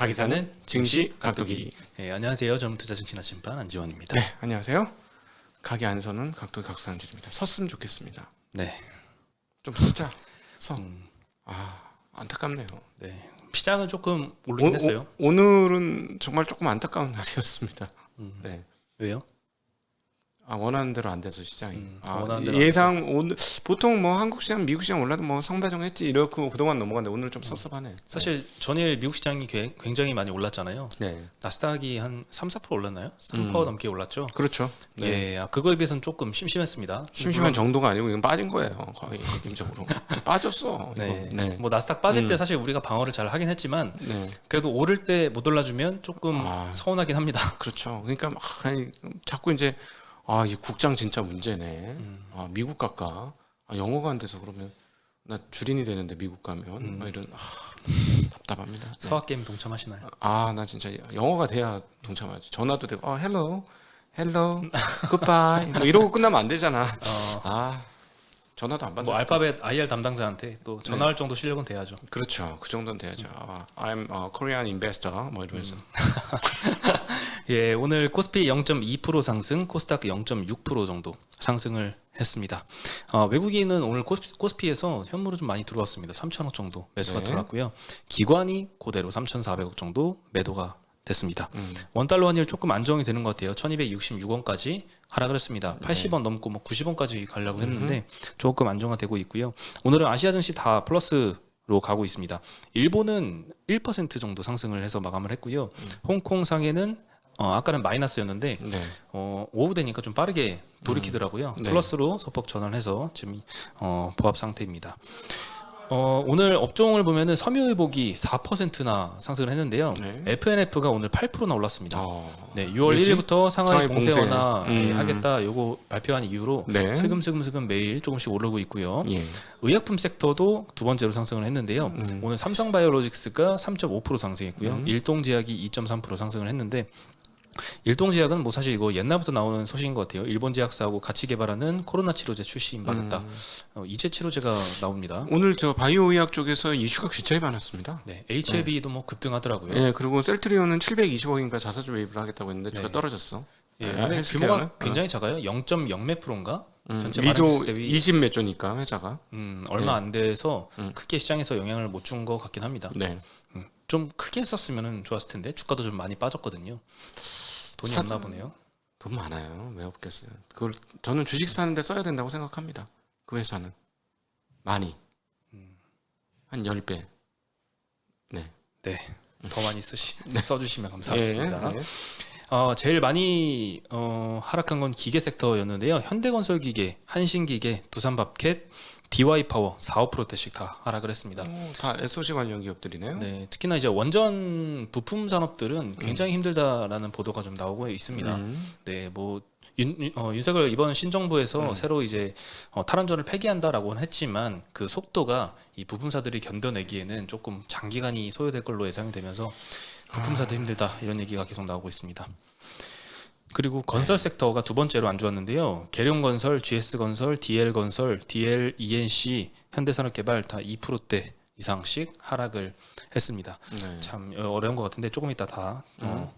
가기사는 증시 각도기. 네, 안녕하세요. 전문투자 증시나침반 안지원입니다. 네, 안녕하세요. 가기 안 서는 각도기 각사한줄입니다. 섰으면 좋겠습니다. 네, 좀 쓰자. 서. 안타깝네요. 네. 시장은 조금 오르긴 했어요. 오늘은 정말 조금 안타까운 날이었습니다. 네. 왜요? 원하는 대로 안 돼서 시장이. 원하는 대로 예상 오늘 보통 뭐 한국 시장, 미국 시장 올라도 뭐 성배정했지 이렇게 그동안 넘어갔는데 오늘 좀 섭섭하네. 사실 전일 미국 시장이 굉장히 많이 올랐잖아요. 네. 나스닥이 한 3-4% 올랐나요? 3% 넘게 올랐죠. 그렇죠. 네. 예, 그거에 비해서는 조금 심심했습니다. 심심한 정도가 아니고 이건 빠진 거예요. 거의 느낌적으로 빠졌어. 네. 이거. 네. 뭐 나스닥 빠질 때 사실 우리가 방어를 잘 하긴 했지만 네. 그래도 오를 때 못 올라주면 조금 서운하긴 합니다. 그렇죠. 그러니까 자꾸 이제 이 국장 진짜 문제네. 미국 갈까? 영어가 안 돼서 그러면 나 주린이 되는데 미국 가면 막 이런 답답합니다. 네. 서학 게임 동참하시나요? 나 진짜 영어가 돼야 동참하지. 전화도 되고 hello, goodbye 뭐 이러고 끝나면 안 되잖아. 전화도 안 받는. 뭐 알파벳 IR 담당자한테 또 전화할 정도 실력은 돼야죠. 그렇죠. 그 정도는 돼야죠. I'm a Korean investor 뭐 이러면서. 예, 오늘 코스피 0.2% 상승, 코스닥 0.6% 정도 상승을 했습니다. 외국인은 오늘 코스피에서 현물을 좀 많이 들어왔습니다. 3천억 정도 매수가 네. 들어왔고요. 기관이 그대로 3,400억 정도 매도가 됐습니다. 원달러 환율 조금 안정이 되는 것 같아요. 1266원까지 하락을 했습니다. 80원 넘고 뭐 90원까지 가려고 했는데 조금 안정화되고 있고요. 오늘은 아시아 증시 다 플러스로 가고 있습니다. 일본은 1% 정도 상승을 해서 마감을 했고요. 홍콩 상해는 아까는 마이너스였는데 네. 오후 되니까 좀 빠르게 돌이키더라고요. 네. 플러스로 소폭 전환을 해서 지금 보합 상태입니다. 오늘 업종을 보면은 섬유의복이 4%나 상승을 했는데요. 네. FNF가 오늘 8%나 올랐습니다. 네. 네, 6월 왜지? 1일부터 상하이 상하이 봉쇄 봉쇄. 완화 하겠다 요거 발표한 이후로 네. 슬금슬금 매일 조금씩 오르고 있고요. 예. 의약품 섹터도 두 번째로 상승을 했는데요. 오늘 삼성바이오로직스가 3.5% 상승했고요. 일동제약이 2.3% 상승을 했는데 일동제약은 뭐 사실 이거 옛날부터 나오는 소식인 것 같아요. 일본 제약사하고 같이 개발하는 코로나 치료제 출시 임박했다. 이제 치료제가 나옵니다. 오늘 저 바이오 의학 쪽에서 이슈가 굉장히 많았습니다. 네, HLB도 뭐 급등하더라고요. 예, 그리고 셀트리온은 720억인가 자사주 매입을 하겠다고 했는데 주가 네. 떨어졌어. 예, 네, 근데 헬스케어는? 규모가 굉장히 작아요. 0.0몇 프로인가? 전체 2조 마켓 대비 20 몇 조니까 회사가. 얼마 안 돼서 크게 시장에서 영향을 못 준 것 같긴 합니다. 네. 좀 크게 썼으면 좋았을 텐데 주가도 좀 많이 빠졌거든요. 돈이 없나 보네요. 돈 많아요. 왜 없겠어요. 그걸 저는 주식 사는데 써야 된다고 생각합니다. 그 회사는 많이 한 10배. 네. 네, 더 많이 써주시면 감사하겠습니다. 예, 네. 제일 많이 하락한 건 기계 섹터였는데요. 현대건설기계, 한신기계, 두산밥캡, DY파워 4~5%대씩 다 하락을 했습니다. 다 SOC 관련 기업들이네요. 네, 특히나 이제 원전 부품 산업들은 굉장히 힘들다라는 보도가 좀 나오고 있습니다. 네, 뭐 윤석열 이번 신정부에서 새로 이제 탈원전을 폐기한다라고는 했지만 그 속도가 이 부품사들이 견뎌내기에는 조금 장기간이 소요될 걸로 예상이 되면서 부품사도 힘들다 이런 얘기가 계속 나오고 있습니다. 그리고 건설 섹터가 두 번째로 안 좋았는데요. 계룡건설, GS건설, DL건설, DLENC, 현대산업개발 다 2%대 이상씩 하락을 했습니다. 네. 참 어려운 것 같은데 조금 이따 다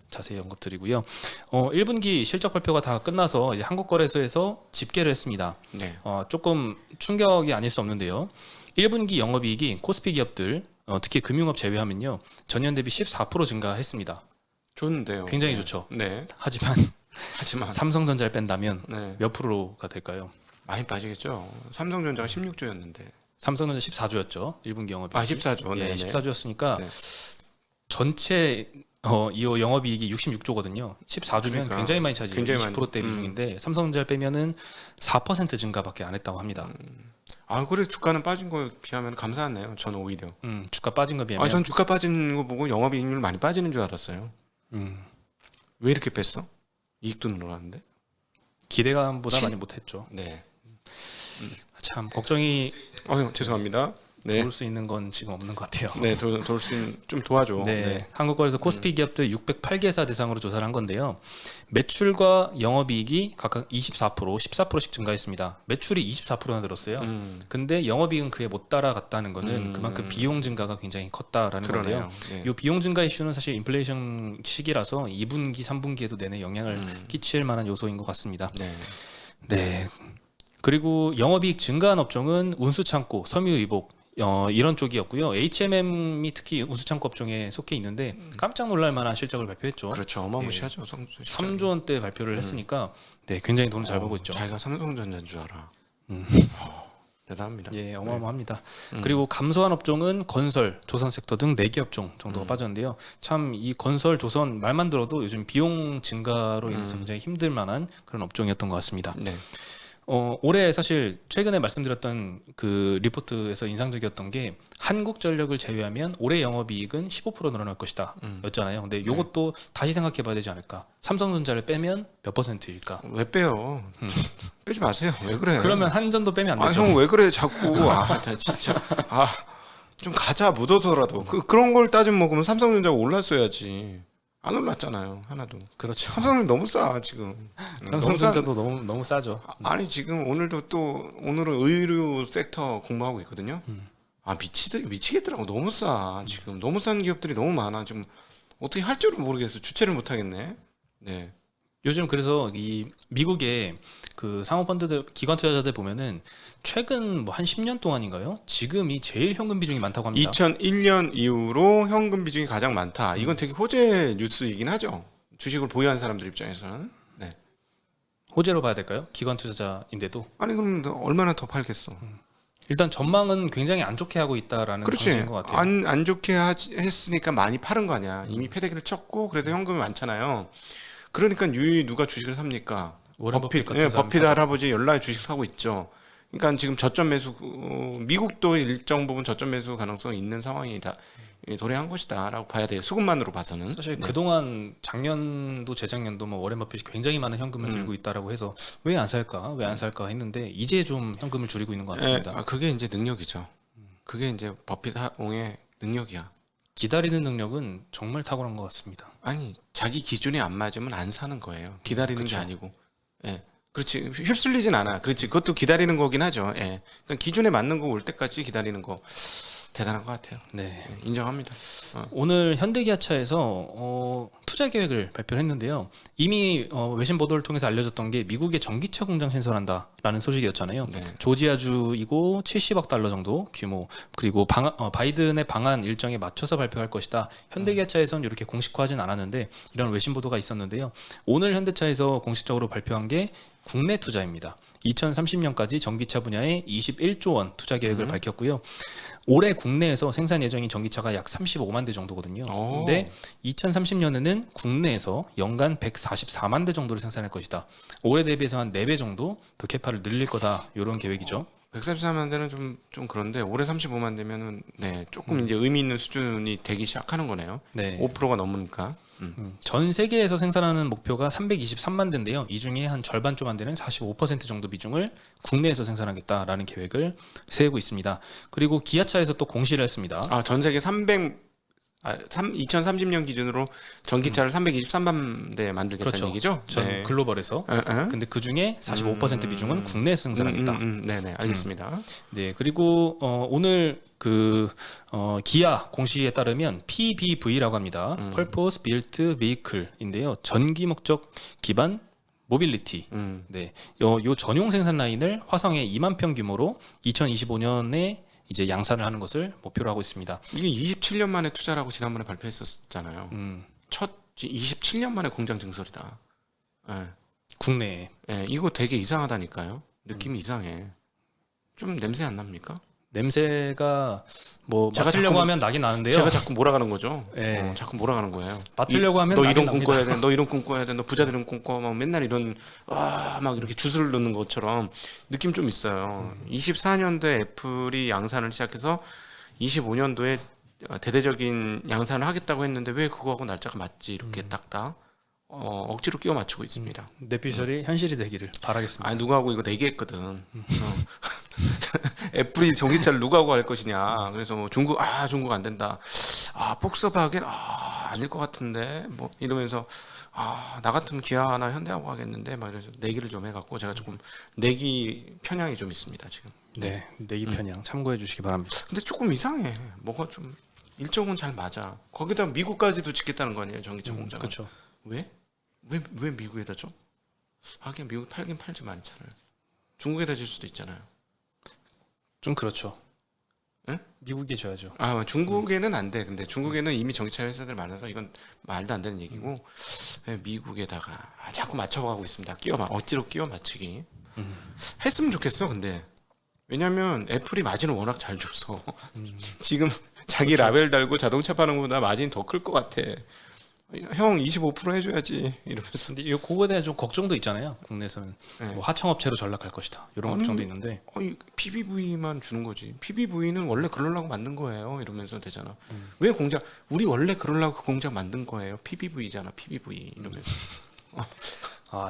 자세히 언급드리고요. 1분기 실적 발표가 다 끝나서 이제 한국거래소에서 집계를 했습니다. 네. 조금 충격이 아닐 수 없는데요. 1분기 영업이익이 코스피 기업들 특히 금융업 제외하면요. 전년 대비 14% 증가했습니다. 좋은데요. 굉장히 네. 좋죠. 네. 하지만 삼성전자를 뺀다면 네. 몇 프로가 될까요? 많이 빠지겠죠. 삼성전자가 16조였는데. 삼성전자 14조였죠. 1분기 영업이익. 14조. 예, 네. 14조였으니까 네. 전체 이 영업이익이 66조거든요. 14조면 그러니까 굉장히 많이 차지해요. 굉장히 20%대 비중인데 삼성전자를 빼면은 4% 증가밖에 안 했다고 합니다. 그래 주가는 빠진 거에 비하면 감사하네요. 저는 오히려. 주가 빠진 거 비하면 전 주가 빠지는 거 보고 영업이익률 많이 빠지는 줄 알았어요. 왜 이렇게 뺐어? 이익도 늘어났는데. 기대감보다 많이 못했죠. 네. 참 걱정이 죄송합니다. 네. 도울 수 있는 건 지금 없는 것 같아요. 네, 도울 수 있는 좀 도와줘. 네, 한국거래소 코스피 기업들 608개사 대상으로 조사를 한 건데요. 매출과 영업이익이 각각 24%, 14%씩 증가했습니다. 매출이 24%나 늘었어요. 근데 영업이익은 그에 못 따라갔다는 거는 그만큼 비용 증가가 굉장히 컸다라는 그러네요. 건데요. 네. 이 비용 증가 이슈는 사실 인플레이션 시기라서 2분기, 3분기에도 내내 영향을 끼칠 만한 요소인 것 같습니다. 네. 네. 그리고 영업이익 증가한 업종은 운수창고, 섬유의복 이런 쪽이었고요. H&M이 특히 운수창고 업종에 속해 있는데 깜짝 놀랄 만한 실적을 발표했죠. 그렇죠. 어마무시하죠. 3조 원대 발표를 했으니까 네, 굉장히 돈을 잘 벌고 있죠. 자기가 삼성전자인 줄 알아. 대단합니다. 예, 어마어마합니다. 그리고 감소한 업종은 건설, 조선 섹터 등 4개 업종 정도가 빠졌는데요. 참 이 건설, 조선 말만 들어도 요즘 비용 증가로 인해서 굉장히 힘들 만한 그런 업종이었던 것 같습니다. 네. 올해 사실 최근에 말씀드렸던 그 리포트에서 인상적이었던 게 한국전력을 제외하면 올해 영업이익은 15% 늘어날 것이다 였잖아요. 근데 이것도 다시 생각해봐야 되지 않을까. 삼성전자를 빼면 몇 %일까? 왜 빼요? 빼지 마세요. 왜 그래? 그러면 한전도 빼면 안 되죠. 형 왜 그래 자꾸. 나 진짜. 좀 가자 묻어서라도. 그런 걸 따지면 뭐 그러면 삼성전자가 올랐어야지. 안 올랐잖아요. 하나도. 그렇죠. 삼성은 너무 싸 지금. 삼성전자도 너무 싸죠. 아니 지금 오늘은 의류 섹터 공부하고 있거든요. 미치겠더라고. 너무 싸 지금. 너무 싼 기업들이 너무 많아 지금. 어떻게 할 줄을 모르겠어. 주체를 못 하겠네. 네. 요즘 그래서 이 미국의 그 사모펀드들, 기관 투자자들 보면은 최근 뭐 한 10년 동안인가요? 지금이 제일 현금 비중이 많다고 합니다. 2001년 이후로 현금 비중이 가장 많다. 이건 되게 호재 뉴스이긴 하죠. 주식을 보유한 사람들 입장에서는. 네. 호재로 봐야 될까요? 기관 투자자인데도. 아니 그럼 얼마나 더 팔겠어. 일단 전망은 굉장히 안 좋게 하고 있다라는 그렇지. 방식인 것 같아요. 안 좋게 했으니까 많이 팔은 거 아니야. 이미 패대기를 쳤고 그래도 현금이 많잖아요. 그러니까 유이 누가 주식을 삽니까? 워런 버핏 같은 사람이 버핏 사죠. 할아버지 연락에 주식 사고 있죠. 그러니까 지금 저점 매수 미국도 일정 부분 저점 매수 가능성이 있는 상황이다. 도래한 것이다라고 봐야 돼요. 수급만으로 봐서는. 사실 그동안 작년도 재작년도 뭐 워렌 버핏이 굉장히 많은 현금을 들고 있다라고 해서 왜 안 살까 했는데 이제 좀 현금을 줄이고 있는 것 같습니다. 그게 이제 능력이죠. 그게 이제 버핏 옹의 능력이야. 기다리는 능력은 정말 탁월한 것 같습니다. 아니 자기 기준에 안 맞으면 안 사는 거예요. 기다리는 게 아니고. 예. 그렇지. 휩쓸리진 않아. 그렇지. 그것도 기다리는 거긴 하죠. 예. 그러니까 기준에 맞는 거 올 때까지 기다리는 거 대단한 것 같아요. 네. 예, 인정합니다. 오늘 현대기아차에서 투자 계획을 발표를 했는데요. 이미 외신 보도를 통해서 알려졌던 게 미국의 전기차 공장 신설한다라는 소식이었잖아요. 네. 조지아주이고 70억 달러 정도 규모, 그리고 바이든의 방한 일정에 맞춰서 발표할 것이다. 현대기아차에서는 이렇게 공식화하진 않았는데 이런 외신 보도가 있었는데요. 오늘 현대차에서 공식적으로 발표한 게 국내 투자입니다. 2030년까지 전기차 분야에 21조 원 투자 계획을 밝혔고요. 올해 국내에서 생산 예정인 전기차가 약 35만 대 정도거든요. 근데 2030년에는 국내에서 연간 144만 대 정도를 생산할 것이다. 올해 대비해서 한 4배 정도 더 캐파를 늘릴 거다. 이런 계획이죠. 134만 대는 좀 그런데 올해 35만 대면은 조금 이제 의미 있는 수준이 되기 시작하는 거네요. 네. 5%가 넘으니까. 전 세계에서 생산하는 목표가 323만 대인데요. 이 중에 한 절반 좀 안 되는 45% 정도 비중을 국내에서 생산하겠다라는 계획을 세우고 있습니다. 그리고 기아차에서 또 공시를 했습니다. 전 세계 2030년 기준으로 전기차를 323만 대 만들겠다는 그렇죠. 얘기죠? 전 글로벌에서. 근데 그 중에 45% 비중은 국내에서 생산하겠다. 네네, 알겠습니다. 네, 그리고 오늘 기아 공시에 따르면 PBV라고 합니다. Purpose Built Vehicle인데요. 전기 목적 기반 모빌리티. 네, 요 전용 생산 라인을 화성의 2만 평 규모로 2025년에 이제 양산을 하는 것을 목표로 하고 있습니다. 이게 27년 만에 투자라고 지난번에 발표했었잖아요. 첫 27년 만에 공장 증설이다. 국내에. 이거 되게 이상하다니까요. 느낌이 이상해. 좀 냄새 안 납니까? 냄새가 뭐 제가 맡으려고 자꾸- 하면 나긴 나는데요. 제가 자꾸 몰아가는 거죠. 네. 자꾸 몰아가는 거예요. 맡으려고 하면 너 나긴 이런 꿈 납니다. 꿔야 돼. 너 이런 꿈 꿔야 돼. 너 부자들은 꿈 꿔. 막 맨날 이런 막 이렇게 주술을 넣는 것처럼 느낌 좀 있어요. 24년도에 애플이 양산을 시작해서 25년도에 대대적인 양산을 하겠다고 했는데 왜 그거하고 날짜가 맞지? 이렇게 딱딱 억지로 끼워 맞추고 있습니다. 뇌피셜이 현실이 되기를 바라겠습니다. 아니 누구하고 이거 내기했거든. 애플이 전기차를 누가 하고 할 것이냐. 그래서 뭐 중국 안 된다. 폭스바겐 아닐 것 같은데 뭐 이러면서 나 같으면 기아나 현대하고 하겠는데 막 이래서 내기를 좀 해갖고 제가 조금 내기 편향이 좀 있습니다 지금. 네, 내기 편향 참고해 주시기 바랍니다. 근데 조금 이상해. 뭐가 좀 일정은 잘 맞아. 거기다 미국까지도 짓겠다는 거 아니에요 전기차 공장. 그렇죠. 왜 미국에다 줘? 하긴 미국 팔긴 팔지 많이 차를. 중국에다 질 수도 있잖아요. 좀 그렇죠. 응? 미국에 줘야죠. 중국에는 안 돼. 근데 중국에는 이미 전기차 회사들 많아서 이건 말도 안 되는 얘기고 미국에다가 자꾸 맞춰가고 있습니다. 억지로 끼워 맞추기. 했으면 좋겠어. 근데 왜냐하면 애플이 마진을 워낙 잘 줘서 지금 자기 라벨 달고 자동차 파는 것보다 마진이 더 클 것 같아. 형 25% 해줘야지 이러면서. 근데 그거에 대한 좀 걱정도 있잖아요. 국내에서는 네. 뭐 하청업체로 전락할 것이다 이런 걱정도 있는데 PBV만 주는 거지. PBV는 원래 그러려고 만든 거예요. 이러면서 되잖아. 왜 공장 우리 원래 그러려고 그 공장 만든 거예요. PBV잖아. PBV 이러면서.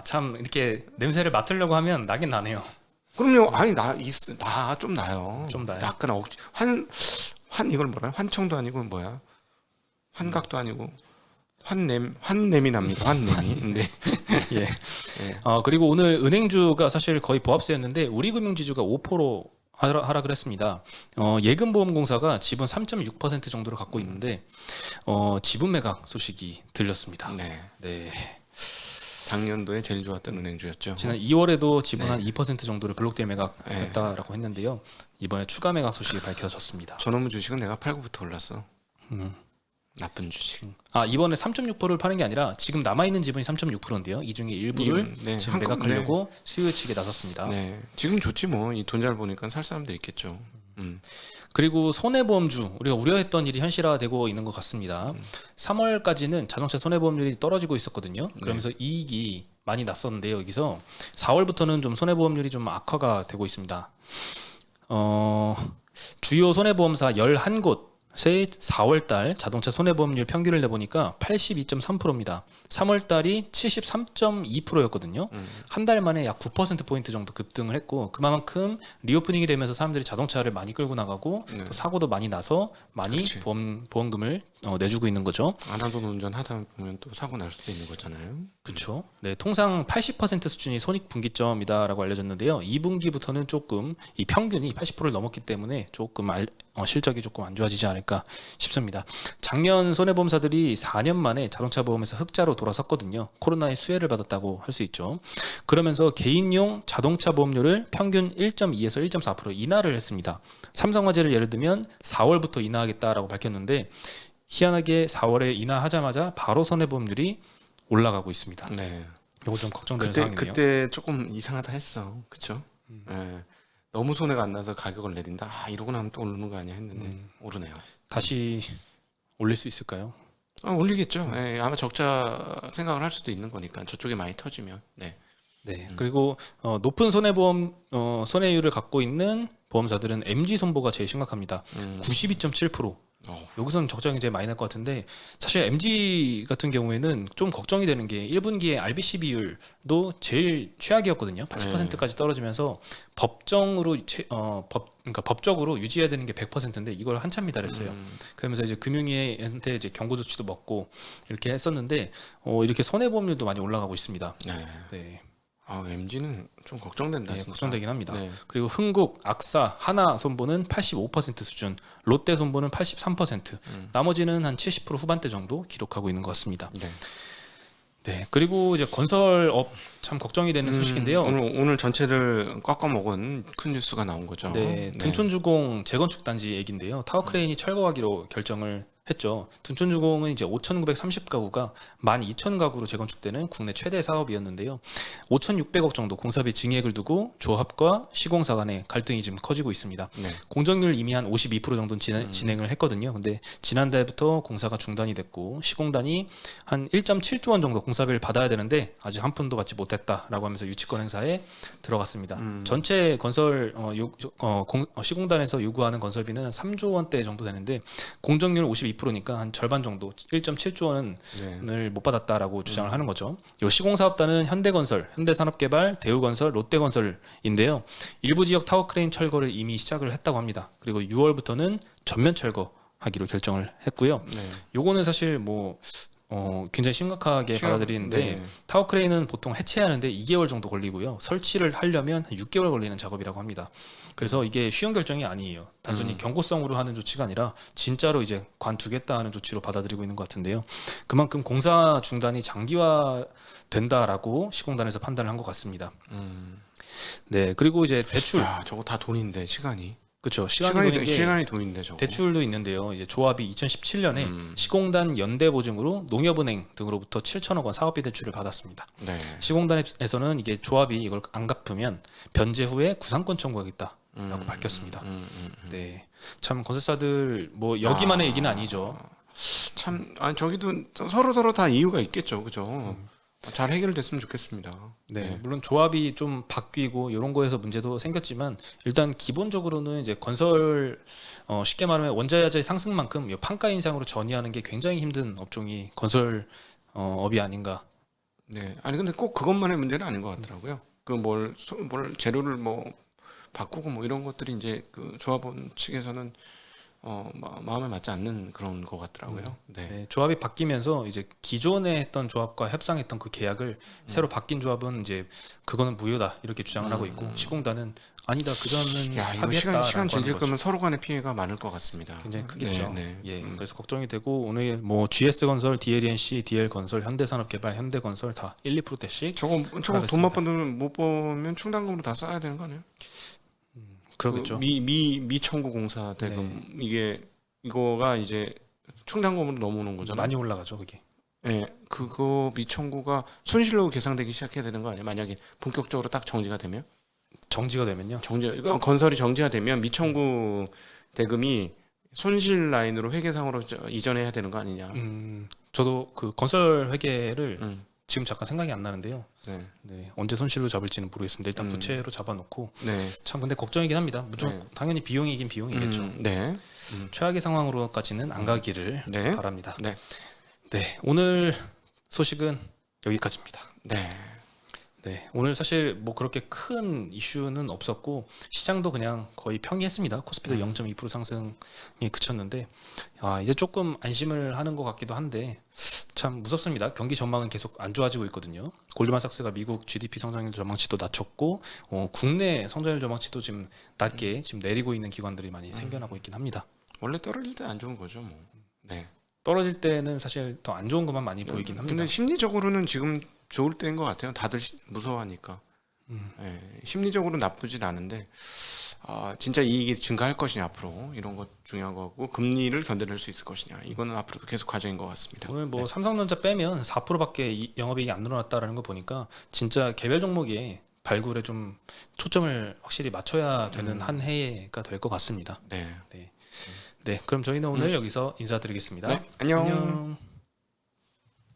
참 이렇게 냄새를 맡으려고 하면 나긴 나네요. 그럼요. 아니 나 좀 나요. 좀 나요? 약간 환 이걸 뭐라? 환청도 아니고 뭐야? 환각도 아니고 환냄이 납니다. 환냄이. 네. 예. 그리고 오늘 은행주가 사실 거의 보합세였는데 우리금융지주가 5% 하락을 했습니다. 예금보험공사가 지분 3.6% 정도를 갖고 있는데 지분 매각 소식이 들렸습니다. 네. 작년도에 제일 좋았던 은행주였죠. 지난 2월에도 지분 한 2% 정도를 블록딜 매각했다라고 했는데요. 이번에 추가 매각 소식이 밝혀졌습니다. 저놈의 주식은 내가 팔고부터 올랐어. 나쁜 주식. 이번에 3.6%를 파는 게 아니라 지금 남아 있는 지분이 3.6%인데요. 이 중에 일부를 지금 매각하려고 수요 측에 나섰습니다. 네, 지금 좋지 뭐. 이 돈 잘 보니까 살 사람들 있겠죠. 그리고 손해보험주 우리가 우려했던 일이 현실화되고 있는 것 같습니다. 3월까지는 자동차 손해보험률이 떨어지고 있었거든요. 그러면서 이익이 많이 났었는데요. 여기서 4월부터는 좀 손해보험률이 좀 악화가 되고 있습니다. 주요 손해보험사 11곳 새 4월달 자동차 손해보험률 평균을 내보니까 82.3%입니다. 3월달이 73.2%였거든요. 한 달 만에 약 9%포인트 정도 급등을 했고 그만큼 리오프닝이 되면서 사람들이 자동차를 많이 끌고 나가고 또 사고도 많이 나서 많이 보험금을 내주고 있는 거죠. 안 하던 운전 하다 보면 또 사고 날 수도 있는 거잖아요. 그렇죠. 네, 통상 80% 수준이 손익분기점이다라고 알려졌는데요. 2분기부터는 조금 이 평균이 80%를 넘었기 때문에 조금 실적이 조금 안 좋아지지 않을까 싶습니다. 작년 손해보험사들이 4년 만에 자동차 보험에서 흑자로 돌아섰거든요. 코로나의 수혜를 받았다고 할 수 있죠. 그러면서 개인용 자동차 보험료를 평균 1.2에서 1.4% 인하를 했습니다. 삼성화재를 예를 들면 4월부터 인하하겠다라고 밝혔는데 희한하게 4월에 인하하자마자 바로 손해보험률이 올라가고 있습니다. 네. 이거 좀 걱정되는 상황이네요. 그때 조금 이상하다 했어. 그렇죠? 네. 너무 손해가 안 나서 가격을 내린다. 이러고 나면 또 오르는 거 아니야 했는데 오르네요. 다시 올릴 수 있을까요? 올리겠죠. 네, 아마 적자 생각을 할 수도 있는 거니까 저쪽에 많이 터지면. 네. 그리고 높은 손해보험 손해율을 갖고 있는 보험사들은 MG손보가 제일 심각합니다. 92.7%. 여기서는 적정이 제일 많이 날 것 같은데 사실 MG 같은 경우에는 좀 걱정이 되는 게 1분기에 RBC 비율도 제일 최악이었거든요. 80%까지 떨어지면서 그러니까 법적으로 유지해야 되는 게 100%인데 이걸 한참 미달했어요. 그러면서 이제 금융위한테 이제 경고 조치도 먹고 이렇게 했었는데 이렇게 손해보험률도 많이 올라가고 있습니다. 네. MG는 좀 걱정된다. 네, 진짜. 걱정되긴 합니다. 그리고 흥국, 악사, 하나 손보는 85% 수준, 롯데 손보는 83%, 나머지는 한 70% 후반대 정도 기록하고 있는 것 같습니다. 네, 그리고 이제 건설업 참 걱정이 되는 소식인데요. 오늘 전체를 꺾어 먹은 큰 뉴스가 나온 거죠. 네, 둔촌주공 재건축 단지 얘기인데요. 타워크레인이 철거하기로 결정을 했죠. 둔촌주공은 이제 5,930가구가 12,000가구로 재건축되는 국내 최대 사업이었는데요. 5,600억 정도 공사비 증액을 두고 조합과 시공사 간의 갈등이 지금 커지고 있습니다. 공정률 이미 한 52% 정도 진행을 했거든요. 근데 지난달부터 공사가 중단이 됐고 시공단이 한 1.7조 원 정도 공사비를 받아야 되는데 아직 한 푼도 받지 못했다라고 하면서 유치권 행사에 들어갔습니다. 전체 건설 시공단에서 요구하는 건설비는 3조 원대 정도 되는데 공정률 52% 2%니까 한 절반 정도 1.7조 원을 네. 못 받았다라고 주장을 하는 거죠. 요 시공사업단은 현대건설, 현대산업개발, 대우건설, 롯데건설인데요. 일부 지역 타워크레인 철거를 이미 시작을 했다고 합니다. 그리고 6월부터는 전면 철거하기로 결정을 했고요. 네. 요거는 사실 뭐 굉장히 심각하게 받아들이는데 네. 타워크레인은 보통 해체하는데 2개월 정도 걸리고요. 설치를 하려면 한 6개월 걸리는 작업이라고 합니다. 그래서 이게 쉬운 결정이 아니에요. 단순히 경고성으로 하는 조치가 아니라 진짜로 이제 관두겠다 하는 조치로 받아들이고 있는 것 같은데요. 그만큼 공사 중단이 장기화된다라고 시공단에서 판단을 한 것 같습니다. 네, 그리고 이제 대출, 야, 저거 다 돈인데 시간이. 그렇죠. 시간이 돈인데 저거. 대출도 있는데요. 이제 조합이 2017년에 시공단 연대보증으로 농협은행 등으로부터 7천억 원 사업비 대출을 받았습니다. 네. 시공단에서는 이게 조합이 이걸 안 갚으면 변제 후에 구상권 청구하겠다라고 밝혔습니다. 네, 참 건설사들 뭐 여기만의 얘기는 아니죠. 참, 아니 저기도 서로 다 이유가 있겠죠, 그죠? 잘 해결됐으면 좋겠습니다. 네, 물론 조합이 좀 바뀌고 이런 거에서 문제도 생겼지만 일단 기본적으로는 이제 건설 쉽게 말하면 원자재 상승만큼 이 판가 인상으로 전이하는 게 굉장히 힘든 업종이 건설 업이 아닌가. 네. 아니 근데 꼭 그것만의 문제는 아닌 것 같더라고요. 그 뭘 재료를 뭐 바꾸고 뭐 이런 것들이 이제 그 조합원 측에서는 마음에 맞지 않는 그런 것 같더라고요. 네. 네, 조합이 바뀌면서 이제 기존에 했던 조합과 협상했던 그 계약을 새로 바뀐 조합은 이제 그거는 무효다 이렇게 주장을 하고 있고 시공단은 아니다 그전은 야, 이거 합의했다. 시간 질질 거면 서로 간의 피해가 많을 것 같습니다. 굉장히 크겠죠. 네, 네. 예, 그래서 걱정이 되고 오늘 뭐 GS건설, DLNC, DL건설, 현대산업개발, 현대건설 다 1, 2%대씩 저거 하락했습니다. 돈 못 받으면 못 보면 충당금으로 다 쌓아야 되는 거 아니에요? 그러겠죠. 미 청구 공사 대금 이거가 이제 충당금으로 넘어오는 거잖아요. 많이 올라가죠 그게. 예, 그거 미청구가 손실로 계상되기 시작해야 되는 거 아니에요? 만약에 본격적으로 딱 정지가 되면 정지가 되면요. 건설이 정지가 되면 미청구 대금이 손실 라인으로 회계상으로 이전해야 되는 거 아니냐? 저도 그 건설 회계를 음. 지금 잠깐 생각이 안 나는데요. 네, 네, 언제 손실로 잡을지는 모르겠습니다. 일단 부채로 잡아놓고 네, 참 근데 걱정이긴 합니다. 무조건 네. 당연히 비용이긴 비용이겠죠. 네, 최악의 상황으로까지는 안 가기를 네. 바랍니다. 네, 네, 오늘 소식은 여기까지입니다. 네. 네, 오늘 사실 뭐 그렇게 큰 이슈는 없었고 시장도 그냥 거의 평이했습니다. 코스피도 0.2% 상승에 그쳤는데 이제 조금 안심을 하는 것 같기도 한데 참 무섭습니다. 경기 전망은 계속 안 좋아지고 있거든요. 골드만삭스가 미국 GDP 성장률 전망치도 낮췄고 국내 성장률 전망치도 지금 낮게 지금 내리고 있는 기관들이 많이 생겨나고 있긴 합니다. 원래 떨어질 때 안 좋은 거죠, 뭐. 네. 떨어질 때는 사실 더 안 좋은 것만 많이 보이긴 합니다. 근데 심리적으로는 지금 좋을 때인 것 같아요. 다들 무서워하니까. 예, 심리적으로 나쁘진 않은데 진짜 이익이 증가할 것이냐 앞으로 이런 것 중요한 거고 금리를 견뎌낼 수 있을 것이냐 이거는 앞으로도 계속 과제인 것 같습니다. 오늘 뭐 삼성전자 빼면 4%밖에 영업이익이 안 늘어났다라는 거 보니까 진짜 개별 종목의 발굴에 좀 초점을 확실히 맞춰야 되는 한 해가 될 것 같습니다. 네. 네, 그럼 저희는 오늘 여기서 인사드리겠습니다. 네, 안녕. 안녕.